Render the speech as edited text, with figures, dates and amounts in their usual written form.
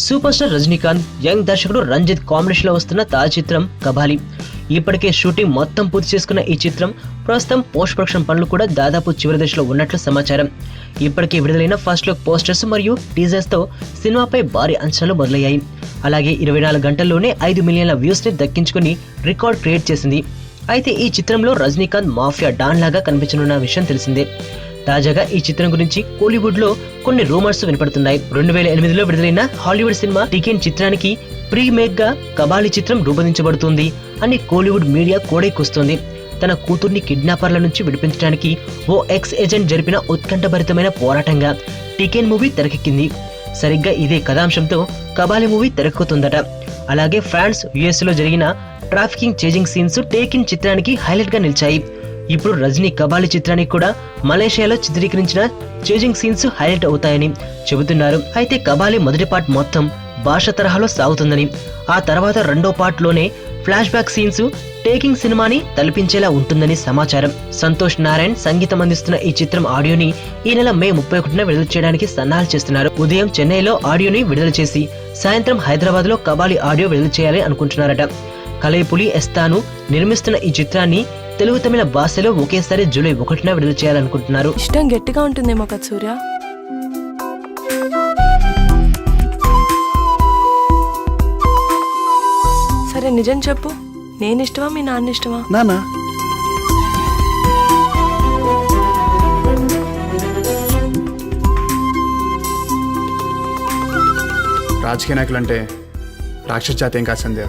Super star Rajinikanth, young దర్శకుడు Ranjith combination లో వస్తున్న తాజా చిత్రం కబాలి. ఇప్పటికే షూటింగ్ మొత్తం పూర్తి చేసుకున్న ఈ చిత్రం ప్రస్తుతం పోస్ట్ ప్రొడక్షన్ పనులు కూడా దాదాపు చివరి దశలో ఉన్నట్లు సమాచారం. ఇప్పటికే విడుదలైన ఫస్ట్ లుక్ పోస్టర్స్ మరియు టీజర్స్ తో సినిమాపై భారీ అంచనాలు మొదలయ్యాయి. అలాగే 24 గంటల్లోనే 5 మిలియన్ల వ్యూస్ ని దక్కించుకుని రికార్డ్ క్రియేట్ చేసింది. అయితే ఈ చిత్రంలో రజనీకాంత్ మాఫియా డాన్ లాగా కనిపించనున్న విషయం తెలిసిందే. తాజాగా ఈ చిత్రం గురించి కోలీవుడ్ లో కొన్ని రూమర్స్ వినపడుతున్నాయి. 2008లో విడుదలైన హాలీవుడ్ సినిమా టికెన్ చిత్రానికి ప్రీమేక్ గా కబాలి చిత్రం రూపొందించబడుతుంది అని కోలీవుడ్ మీడియా కోడైకొస్తోంది. తన కూతుర్ని కిడ్నాపర్ల నుంచి విడిపించడానికి ఓ ఎక్స్ ఏజెంట్ జరిపిన ఉత్కంఠభరితమైన పోరాటంగా టికెన్ మూవీ తెరకెక్కింది. సరిగ్గా ఇదే కథాంశంతో కబాలి మూవీ తెరకెక్కుతుందట. అలాగే ఫ్రాన్స్, యుఎస్ లో జరిగిన ట్రాఫికింగ్ చేజింగ్ సీన్స్ టేకిన్ చిత్రానికి హైలైట్ గా నిలిచాయి. ఇప్పుడు రజనీ కబాలి చిత్రానికి కూడా మలేషియాలో చిత్రీకరించిన చేజింగ్ సీన్స్ హైలైట్ అవుతాయని చెబుతున్నారు. అయితే కబాలి మొదటి పార్ట్ మొత్తం భాష తరహాలో సాగుతుందని, ఆ తర్వాత రెండో పార్ట్ లోనే ఫ్లాష్ బ్యాక్ సీన్స్ టేకింగ్ సినిమాని తలపించేలా ఉంటుందని సమాచారం. సంతోష్ నారాయణ్ సంగీతం అందిస్తున్న ఈ చిత్రం ఆడియోని ఈ నెల మే 31న విడుదల చేయడానికి సన్నాహాలు చేస్తున్నారు. ఉదయం చెన్నైలో ఆడియోని విడుదల చేసి సాయంత్రం హైదరాబాద్ లో కబాలి ఆడియో విడుదల చేయాలని అనుకుంటున్నారట. కలైపులి ఎస్తాను నిర్మిస్తున్న ఈ చిత్రాన్ని తెలుగు, తమిళ భాషలో ఒకేసారి జూలై 1న విడుదల చేయాలనుకుంటున్నారు. ఇష్టం గట్టిగా ఉంటుందేమో కదా సూర్య. సరే నిజం చెప్పు, నేను ఇష్టమా మీ నాన్న ఇష్టమా? నానా రాజకీయ నాయకులు అంటే రాక్షస జాతి ఏం కాదు సంధ్య.